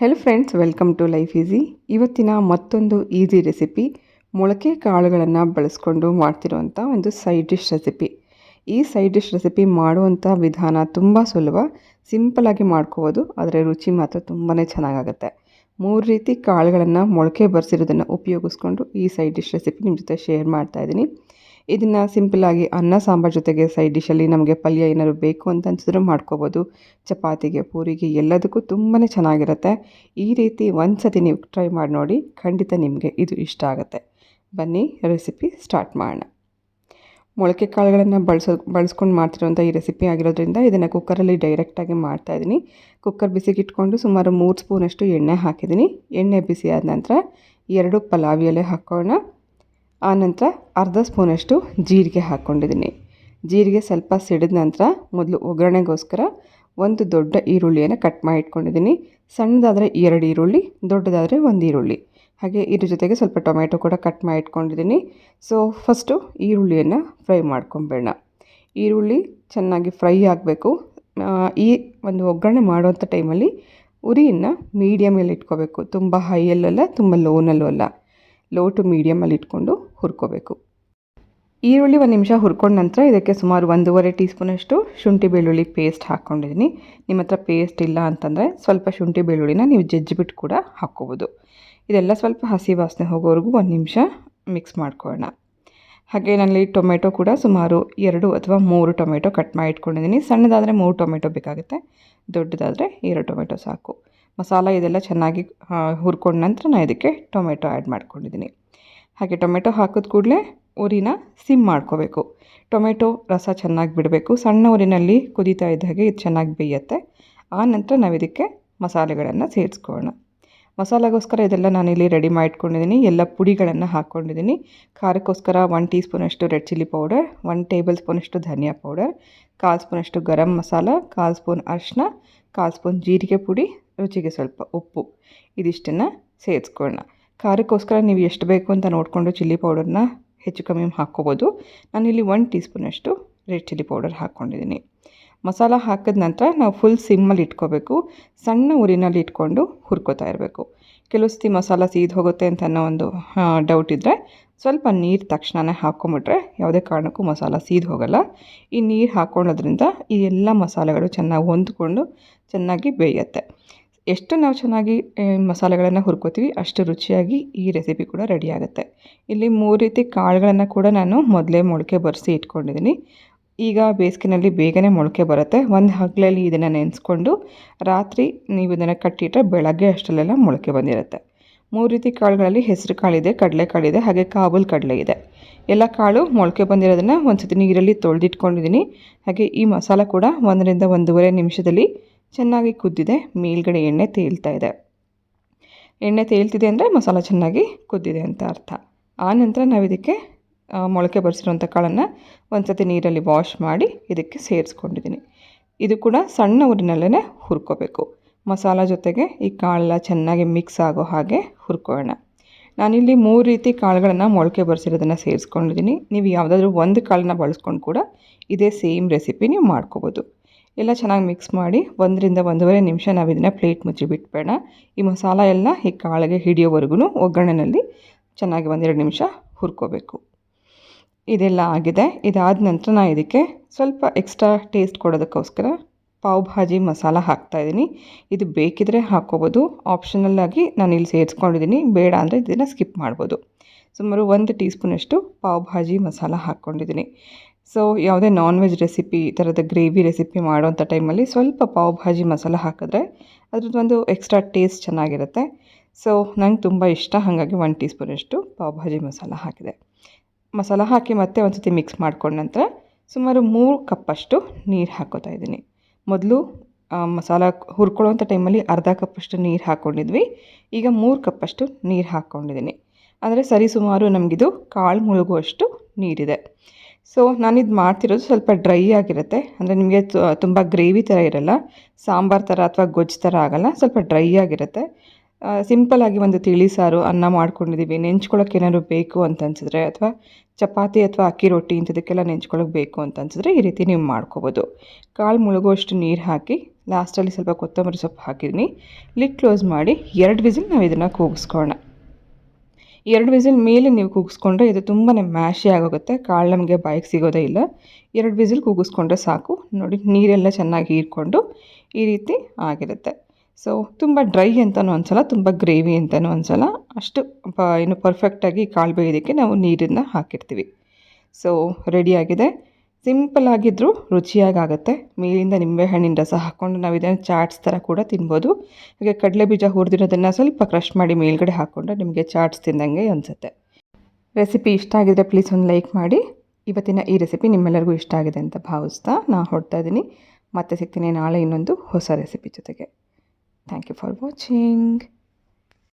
Hello friends, welcome to Life Easy. ಇವತ್ತಿನ ಮತ್ತೊಂದು easy recipe ಮೊಳಕೆ ಕಾಳುಗಳನ್ನು ಬಳಸ್ಕೊಂಡು ಮಾಡ್ತಿರುವಂಥ ಒಂದು ಸೈಡ್ ಡಿಶ್ ರೆಸಿಪಿ. ಈ ಸೈಡ್ ಡಿಶ್ ರೆಸಿಪಿ ಮಾಡುವಂಥ ವಿಧಾನ ತುಂಬ ಸುಲಭ, ಸಿಂಪಲಾಗಿ ಮಾಡ್ಕೋಬೋದು. ಆದರೆ ರುಚಿ ಮಾತ್ರ ತುಂಬಾ ಚೆನ್ನಾಗಾಗುತ್ತೆ. 3 ರೀತಿ ಕಾಳುಗಳನ್ನು ಮೊಳಕೆ ಬರೆಸಿರೋದನ್ನು ಉಪಯೋಗಿಸ್ಕೊಂಡು ಈ ಸೈಡ್ ಡಿಶ್ ರೆಸಿಪಿ ನಿಮ್ಮ ಜೊತೆ ಶೇರ್ ಮಾಡ್ತಾಯಿದ್ದೀನಿ. ಇದನ್ನು ಸಿಂಪಲಾಗಿ ಅನ್ನ ಸಾಂಬಾರು ಜೊತೆಗೆ ಸೈಡ್ ಡಿಶಲ್ಲಿ ನಮಗೆ ಪಲ್ಯ ಏನಾದ್ರು ಬೇಕು ಅಂತ ಅನಿಸಿದ್ರು ಮಾಡ್ಕೋಬೋದು. ಚಪಾತಿಗೆ, ಪೂರಿಗೆ ಎಲ್ಲದಕ್ಕೂ ತುಂಬಾ ಚೆನ್ನಾಗಿರುತ್ತೆ. ಈ ರೀತಿ ಒಂದು ಸತಿ ನೀವು ಟ್ರೈ ಮಾಡಿ ನೋಡಿ, ಖಂಡಿತ ನಿಮಗೆ ಇದು ಇಷ್ಟ ಆಗುತ್ತೆ. ಬನ್ನಿ ರೆಸಿಪಿ ಸ್ಟಾರ್ಟ್ ಮಾಡೋಣ. ಮೊಳಕೆ ಕಾಳುಗಳನ್ನು ಬಳಸ್ಕೊಂಡು ಮಾಡ್ತಿರೋಂಥ ಈ ರೆಸಿಪಿ ಆಗಿರೋದ್ರಿಂದ ಇದನ್ನು ಕುಕ್ಕರಲ್ಲಿ ಡೈರೆಕ್ಟಾಗಿ ಮಾಡ್ತಾಯಿದ್ದೀನಿ. ಕುಕ್ಕರ್ ಬಿಸಿಗೆ ಇಟ್ಕೊಂಡು ಸುಮಾರು 3 ಸ್ಪೂನಷ್ಟು ಎಣ್ಣೆ ಹಾಕಿದ್ದೀನಿ. ಎಣ್ಣೆ ಬಿಸಿ ಆದ ನಂತರ 2 ಪಲಾವಿ ಎಲೆ ಹಾಕೋಣ. ಆನಂತರ ಅರ್ಧ ಸ್ಪೂನಷ್ಟು ಜೀರಿಗೆ ಹಾಕ್ಕೊಂಡಿದ್ದೀನಿ. ಜೀರಿಗೆ ಸ್ವಲ್ಪ ಸಿಡಿದ ನಂತರ ಮೊದಲು ಒಗ್ಗರಣೆಗೋಸ್ಕರ 1 ದೊಡ್ಡ ಈರುಳ್ಳಿಯನ್ನು ಕಟ್ ಮಾಡಿ ಇಟ್ಕೊಂಡಿದ್ದೀನಿ. ಸಣ್ಣದಾದರೆ 2 ಈರುಳ್ಳಿ, ದೊಡ್ಡದಾದರೆ 1 ಈರುಳ್ಳಿ. ಹಾಗೆ ಇದ್ರ ಜೊತೆಗೆ ಸ್ವಲ್ಪ ಟೊಮೆಟೊ ಕೂಡ ಕಟ್ ಮಾಡಿ ಇಟ್ಕೊಂಡಿದ್ದೀನಿ. ಸೊ ಫಸ್ಟು ಈರುಳ್ಳಿಯನ್ನು ಫ್ರೈ ಮಾಡ್ಕೊಂಬೇಡ. ಈರುಳ್ಳಿ ಚೆನ್ನಾಗಿ ಫ್ರೈ ಆಗಬೇಕು. ಈ ಒಂದು ಒಗ್ಗರಣೆ ಮಾಡುವಂಥ ಟೈಮಲ್ಲಿ ಉರಿಯನ್ನು ಮೀಡಿಯಮಲ್ಲಿ ಇಟ್ಕೋಬೇಕು. ತುಂಬ ಹೈಯಲ್ಲಲ್ಲ, ತುಂಬ ಲೋನಲ್ಲೂ ಅಲ್ಲ, ಲೋ ಟು ಮೀಡಿಯಮಲ್ಲಿ ಇಟ್ಕೊಂಡು ಹುರ್ಕೋಬೇಕು. ಈರುಳ್ಳಿ 1 ನಿಮಿಷ ಹುರ್ಕೊಂಡ ನಂತರ ಇದಕ್ಕೆ ಸುಮಾರು 1.5 ಟೀ ಸ್ಪೂನಷ್ಟು ಶುಂಠಿ ಬೆಳ್ಳುಳ್ಳಿ ಪೇಸ್ಟ್ ಹಾಕ್ಕೊಂಡಿದ್ದೀನಿ. ನಿಮ್ಮ ಹತ್ರ ಪೇಸ್ಟ್ ಇಲ್ಲ ಅಂತಂದರೆ ಸ್ವಲ್ಪ ಶುಂಠಿ ಬೆಳ್ಳುಳ್ಳಿನ ನೀವು ಜಜ್ಜಿಬಿಟ್ಟು ಕೂಡ ಹಾಕ್ಕೋಬೋದು. ಇದೆಲ್ಲ ಸ್ವಲ್ಪ ಹಸಿ ವಾಸನೆ ಹೋಗೋವರೆಗೂ 1 ನಿಮಿಷ ಮಿಕ್ಸ್ ಮಾಡ್ಕೊಳ್ಳೋಣ. ಹಾಗೆ ನಾನಲ್ಲಿ ಟೊಮೆಟೊ ಕೂಡ ಸುಮಾರು 2 ಅಥವಾ 3 ಟೊಮೆಟೊ ಕಟ್ ಮಾಡಿ ಇಟ್ಕೊಂಡಿದ್ದೀನಿ. ಸಣ್ಣದಾದರೆ 3 ಟೊಮೆಟೊ ಬೇಕಾಗುತ್ತೆ, ದೊಡ್ಡದಾದರೆ 2 ಟೊಮೆಟೊ ಸಾಕು. ಮಸಾಲ ಇದೆಲ್ಲ ಚೆನ್ನಾಗಿ ಹುರ್ಕೊಂಡ ನಂತರ ನಾನು ಇದಕ್ಕೆ ಟೊಮೆಟೊ ಆ್ಯಡ್ ಮಾಡ್ಕೊಂಡಿದ್ದೀನಿ. ಹಾಗೆ ಟೊಮೆಟೊ ಹಾಕಿದ ಕೂಡಲೇ ಉರಿನ ಸಿಮ್ ಮಾಡ್ಕೋಬೇಕು. ಟೊಮೆಟೊ ರಸ ಚೆನ್ನಾಗಿ ಬಿಡಬೇಕು. ಸಣ್ಣ ಉರಿನಲ್ಲಿ ಕುದೀತಾ ಇದ್ದ ಹಾಗೆ ಇದು ಚೆನ್ನಾಗಿ ಬೇಯುತ್ತೆ. ಆ ನಂತರ ನಾವು ಇದಕ್ಕೆ ಮಸಾಲೆಗಳನ್ನು ಸೇರಿಸ್ಕೊಳ್ಳೋಣ. ಮಸಾಲೆಗೋಸ್ಕರ ಇದೆಲ್ಲ ನಾನಿಲ್ಲಿ ರೆಡಿ ಮಾಡಿಟ್ಕೊಂಡಿದ್ದೀನಿ. ಎಲ್ಲ ಪುಡಿಗಳನ್ನು ಹಾಕ್ಕೊಂಡಿದ್ದೀನಿ. ಖಾರಕ್ಕೋಸ್ಕರ 1 ಟೀ ಸ್ಪೂನಷ್ಟು ರೆಡ್ ಚಿಲ್ಲಿ ಪೌಡರ್, 1 ಟೇಬಲ್ ಸ್ಪೂನಷ್ಟು ಧನಿಯಾ ಪೌಡರ್, 1/4 ಸ್ಪೂನಷ್ಟು ಗರಂ ಮಸಾಲ, 1/4 ಸ್ಪೂನ್ ಅರಿಶಿನ, 1/4 ಸ್ಪೂನ್ ಜೀರಿಗೆ ಪುಡಿ, ರುಚಿಗೆ ಸ್ವಲ್ಪ ಉಪ್ಪು, ಇದಿಷ್ಟನ್ನು ಸೇರಿಸ್ಕೊಳ್ಳೋಣ. ಖಾರಕ್ಕೋಸ್ಕರ ನೀವು ಎಷ್ಟು ಬೇಕು ಅಂತ ನೋಡಿಕೊಂಡು ಚಿಲ್ಲಿ ಪೌಡರ್ನ ಹೆಚ್ಚು ಕಮ್ಮಿ ಹಾಕ್ಕೋಬೋದು. ನಾನಿಲ್ಲಿ 1 ಟೀ ಸ್ಪೂನಷ್ಟು ರೆಡ್ ಚಿಲ್ಲಿ ಪೌಡರ್ ಹಾಕ್ಕೊಂಡಿದ್ದೀನಿ. ಮಸಾಲ ಹಾಕಿದ ನಂತರ ನಾವು ಫುಲ್ ಸಿಮ್ಮಲ್ಲಿ ಇಟ್ಕೋಬೇಕು. ಸಣ್ಣ ಉರಿನಲ್ಲಿ ಇಟ್ಕೊಂಡು ಹುರ್ಕೋತಾ ಇರಬೇಕು. ಕೆಲವು ಸತಿ ಮಸಾಲ ಸೀದು ಹೋಗುತ್ತೆ ಅಂತ ಅನ್ನೋ ಒಂದು ಡೌಟ್ ಇದ್ದರೆ ಸ್ವಲ್ಪ ನೀರು ತಕ್ಷಣವೇ ಹಾಕ್ಕೊಂಬಿಟ್ರೆ ಯಾವುದೇ ಕಾರಣಕ್ಕೂ ಮಸಾಲ ಸೀದು ಹೋಗೋಲ್ಲ. ಈ ನೀರು ಹಾಕ್ಕೊಳ್ಳೋದ್ರಿಂದ ಈ ಎಲ್ಲ ಮಸಾಲೆಗಳು ಚೆನ್ನಾಗಿ ಹೊಂದ್ಕೊಂಡು ಚೆನ್ನಾಗಿ ಬೇಯುತ್ತೆ. ಎಷ್ಟು ನಾವು ಚೆನ್ನಾಗಿ ಮಸಾಲೆಗಳನ್ನು ಹುರ್ಕೋತೀವಿ ಅಷ್ಟು ರುಚಿಯಾಗಿ ಈ ರೆಸಿಪಿ ಕೂಡ ರೆಡಿ ಆಗುತ್ತೆ. ಇಲ್ಲಿ 3 ರೀತಿ ಕಾಳುಗಳನ್ನು ಕೂಡ ನಾನು ಮೊದಲೇ ಮೊಳಕೆ ಬರೆಸಿ ಇಟ್ಕೊಂಡಿದ್ದೀನಿ. ಈಗ ಬೇಸಿಗೆನಲ್ಲಿ ಬೇಗನೆ ಮೊಳಕೆ ಬರುತ್ತೆ. ಒಂದು ಹಗಲಲ್ಲಿ ಇದನ್ನು ನೆನೆಸ್ಕೊಂಡು ರಾತ್ರಿ ನೀವು ಇದನ್ನು ಕಟ್ಟಿಟ್ರೆ ಬೆಳಗ್ಗೆ ಅಷ್ಟರಲ್ಲೆಲ್ಲ ಮೊಳಕೆ ಬಂದಿರುತ್ತೆ. 3 ರೀತಿ ಕಾಳುಗಳಲ್ಲಿ ಹೆಸರು ಕಾಳಿದೆ, ಕಡಲೆಕಾಳಿದೆ, ಹಾಗೆ ಕಾಬೂಲ್ ಕಡಲೆ ಇದೆ. ಎಲ್ಲ ಕಾಳು ಮೊಳಕೆ ಬಂದಿರೋದನ್ನು ಒಂದು ಸತಿ ನೀರಲ್ಲಿ ತೊಳೆದಿಟ್ಕೊಂಡಿದ್ದೀನಿ. ಹಾಗೆ ಈ ಮಸಾಲ ಕೂಡ 1 ರಿಂದ 1.5 ನಿಮಿಷದಲ್ಲಿ ಚೆನ್ನಾಗಿ ಕುದ್ದಿದೆ. ಮೇಲ್ಗಡೆ ಎಣ್ಣೆ ತೇಲ್ತಾ ಇದೆ. ಎಣ್ಣೆ ತೇಲ್ತಿದೆ ಅಂದರೆ ಮಸಾಲ ಚೆನ್ನಾಗಿ ಕುದ್ದಿದೆ ಅಂತ ಅರ್ಥ. ಆ ನಂತರ ನಾವು ಇದಕ್ಕೆ ಮೊಳಕೆ ಬರೆಸಿರುವಂಥ ಕಾಳನ್ನು ಒಂದು ಸತಿ ನೀರಲ್ಲಿ ವಾಶ್ ಮಾಡಿ ಇದಕ್ಕೆ ಸೇರಿಸ್ಕೊಂಡಿದ್ದೀನಿ. ಇದು ಕೂಡ ಸಣ್ಣ ಉರಿನಲ್ಲೇ ಹುರ್ಕೋಬೇಕು. ಮಸಾಲ ಜೊತೆಗೆ ಈ ಕಾಳೆಲ್ಲ ಚೆನ್ನಾಗಿ ಮಿಕ್ಸ್ ಆಗೋ ಹಾಗೆ ಹುರ್ಕೊಳ್ಳೋಣ. ನಾನಿಲ್ಲಿ 3 ರೀತಿ ಕಾಳುಗಳನ್ನು ಮೊಳಕೆ ಬರೆಸಿರೋದನ್ನು ಸೇರಿಸ್ಕೊಂಡಿದ್ದೀನಿ. ನೀವು ಯಾವುದಾದ್ರೂ ಒಂದು ಕಾಳನ್ನ ಬಳಸ್ಕೊಂಡು ಕೂಡ ಇದೇ ಸೇಮ್ ರೆಸಿಪಿ ನೀವು ಮಾಡ್ಕೋಬೋದು. ಎಲ್ಲ ಚೆನ್ನಾಗಿ ಮಿಕ್ಸ್ ಮಾಡಿ 1 ರಿಂದ 1.5 ನಿಮಿಷ ನಾವು ಇದನ್ನು ಪ್ಲೇಟ್ ಮುಚ್ಚಿ ಬಿಟ್ಬೇಡ. ಈ ಮಸಾಲ ಎಲ್ಲ ಈ ಕಾಳಿಗೆ ಹಿಡಿಯೋವರೆಗೂ ಒಗ್ಗರಣೆಯಲ್ಲಿ ಚೆನ್ನಾಗಿ 1-2 ನಿಮಿಷ ಹುರ್ಕೋಬೇಕು. ಇದೆಲ್ಲ ಆಗಿದೆ. ಇದಾದ ನಂತರ ನಾನು ಇದಕ್ಕೆ ಸ್ವಲ್ಪ ಎಕ್ಸ್ಟ್ರಾ ಟೇಸ್ಟ್ ಕೊಡೋದಕ್ಕೋಸ್ಕರ ಪಾವ್ ಭಾಜಿ ಮಸಾಲ ಹಾಕ್ತಾಯಿದ್ದೀನಿ. ಇದು ಬೇಕಿದ್ರೆ ಹಾಕ್ಕೋಬೋದು, ಆಪ್ಷನಲ್ಲಾಗಿ ನಾನು ಇಲ್ಲಿ ಸೇರಿಸ್ಕೊಂಡಿದ್ದೀನಿ. ಬೇಡ ಅಂದರೆ ಇದನ್ನು ಸ್ಕಿಪ್ ಮಾಡ್ಬೋದು. ಸುಮಾರು 1 ಟೀ ಸ್ಪೂನಷ್ಟು ಪಾವ್ ಭಾಜಿ ಮಸಾಲ ಹಾಕ್ಕೊಂಡಿದ್ದೀನಿ. ಸೊ ಯಾವುದೇ ನಾನ್ ವೆಜ್ ರೆಸಿಪಿ, ಈ ಥರದ ಗ್ರೇವಿ ರೆಸಿಪಿ ಮಾಡೋವಂಥ ಟೈಮಲ್ಲಿ ಸ್ವಲ್ಪ ಪಾವ್ ಭಾಜಿ ಮಸಾಲ ಹಾಕಿದ್ರೆ ಅದ್ರದ್ದೊಂದು ಎಕ್ಸ್ಟ್ರಾ ಟೇಸ್ಟ್ ಚೆನ್ನಾಗಿರುತ್ತೆ. ಸೊ ನಂಗೆ ತುಂಬ ಇಷ್ಟ, ಹಾಗಾಗಿ 1 ಟೀ ಸ್ಪೂನಷ್ಟು ಪಾವ್ ಭಾಜಿ ಮಸಾಲ ಹಾಕಿದೆ. ಮಸಾಲ ಹಾಕಿ ಮತ್ತೆ ಒಂದು ಸತಿ ಮಿಕ್ಸ್ ಮಾಡ್ಕೊಂಡ ನಂತರ ಸುಮಾರು 3 ಕಪ್ಪಷ್ಟು ನೀರು ಹಾಕ್ಕೋತಾ ಇದ್ದೀನಿ. ಮೊದಲು ಮಸಾಲ ಹುರ್ಕೊಳ್ಳೋವಂಥ ಟೈಮಲ್ಲಿ ಅರ್ಧ ಕಪ್ಪಷ್ಟು ನೀರು ಹಾಕ್ಕೊಂಡಿದ್ವಿ. ಈಗ 3 ಕಪ್ಪಷ್ಟು ನೀರು ಹಾಕ್ಕೊಂಡಿದ್ದೀನಿ. ಅಂದರೆ ಸರಿಸುಮಾರು ನಮಗಿದು ಕಾಳು ಮುಳುಗುವಷ್ಟು ನೀರಿದೆ. ಸೊ ನಾನಿದು ಮಾಡ್ತಿರೋದು ಸ್ವಲ್ಪ ಡ್ರೈ ಆಗಿರುತ್ತೆ. ಅಂದರೆ ನಿಮಗೆ ತುಂಬ ಗ್ರೇವಿ ಥರ ಇರಲ್ಲ, ಸಾಂಬಾರು ಥರ ಅಥವಾ ಗೊಜ್ಜು ಥರ ಆಗೋಲ್ಲ, ಸ್ವಲ್ಪ ಡ್ರೈ ಆಗಿರುತ್ತೆ. ಸಿಂಪಲ್ಲಾಗಿ ಒಂದು ತಿಳಿ ಸಾರು ಅನ್ನ ಮಾಡ್ಕೊಂಡಿದ್ದೀವಿ, ನೆಂಚ್ಕೊಳ್ಳೋಕೆ ಏನಾದ್ರು ಬೇಕು ಅಂತ ಅನಿಸಿದ್ರೆ, ಅಥವಾ ಚಪಾತಿ ಅಥವಾ ಅಕ್ಕಿ ರೊಟ್ಟಿ ಇಂಥದಕ್ಕೆಲ್ಲ ನೆಂಚ್ಕೊಳ್ಳೋಕೆ ಬೇಕು ಅಂತ ಅನಿಸಿದ್ರೆ ಈ ರೀತಿ ನೀವು ಮಾಡ್ಕೋಬೋದು. ಕಾಳು ಮುಳುಗುವಷ್ಟು ನೀರು ಹಾಕಿ ಲಾಸ್ಟಲ್ಲಿ ಸ್ವಲ್ಪ ಕೊತ್ತಂಬರಿ ಸೊಪ್ಪು ಹಾಕಿದ್ದೀನಿ. ಲಿಡ್ ಕ್ಲೋಸ್ ಮಾಡಿ 2 ವಿಸಿಲ್ ನಾವು ಇದನ್ನು ಕೂಗಿಸ್ಕೊಳ್ಳೋಣ. 2 ವಿಸಿಲ್ ಮೇಲೆ ನೀವು ಕೂಗಿಸ್ಕೊಂಡ್ರೆ ಇದು ತುಂಬಾ ಮ್ಯಾಶಿ ಆಗೋಗುತ್ತೆ, ಕಾಳು ನಮಗೆ ಬಾಯಿಗೆ ಸಿಗೋದೇ ಇಲ್ಲ. 2 ವಿಸಿಲ್ ಕೂಗಿಸ್ಕೊಂಡ್ರೆ ಸಾಕು. ನೋಡಿ, ನೀರೆಲ್ಲ ಚೆನ್ನಾಗಿ ಹೀರ್ಕೊಂಡು ಈ ರೀತಿ ಆಗಿರುತ್ತೆ. ಸೊ ತುಂಬ ಡ್ರೈ ಅಂತಲೂ ಅನಿಸಲ್ಲ, ತುಂಬ ಗ್ರೇವಿ ಅಂತಲೂ ಅನಿಸಲ್ಲ. ಅಷ್ಟು ಇನ್ನು ಪರ್ಫೆಕ್ಟಾಗಿ ಕಾಳು ಬೇಯೋದಕ್ಕೆ ನಾವು ನೀರನ್ನು ಹಾಕಿರ್ತೀವಿ. ಸೊ ರೆಡಿಯಾಗಿದೆ. ಸಿಂಪಲ್ ಆಗಿದ್ದರೂ ರುಚಿಯಾಗುತ್ತೆ. ಮೇಲಿಂದ ನಿಂಬೆಹಣ್ಣಿನ ರಸ ಹಾಕ್ಕೊಂಡು ನಾವು ಇದನ್ನು ಚಾಟ್ಸ್ ಥರ ಕೂಡ ತಿನ್ಬೋದು. ಹಾಗೆ ಕಡಲೆ ಬೀಜ ಹುರಿದಿರೋದನ್ನು ಸ್ವಲ್ಪ ಕ್ರಷ್ ಮಾಡಿ ಮೇಲ್ಗಡೆ ಹಾಕ್ಕೊಂಡ್ರೆ ನಿಮಗೆ ಚಾಟ್ಸ್ ತಿಂದಂಗೆ ಅನಿಸುತ್ತೆ. ರೆಸಿಪಿ ಇಷ್ಟ ಆಗಿದ್ರೆ ಪ್ಲೀಸ್ ಒಂದು ಲೈಕ್ ಮಾಡಿ. ಇವತ್ತಿನ ಈ ರೆಸಿಪಿ ನಿಮ್ಮೆಲ್ಲರಿಗೂ ಇಷ್ಟ ಆಗಿದೆ ಅಂತ ಭಾವಿಸ್ತಾ ನಾನು ಹೊರಡ್ತಾ ಇದ್ದೀನಿ. ಮತ್ತೆ ಸಿಗ್ತೀನಿ ನಾಳೆ ಇನ್ನೊಂದು ಹೊಸ ರೆಸಿಪಿ ಜೊತೆಗೆ. Thank you for watching.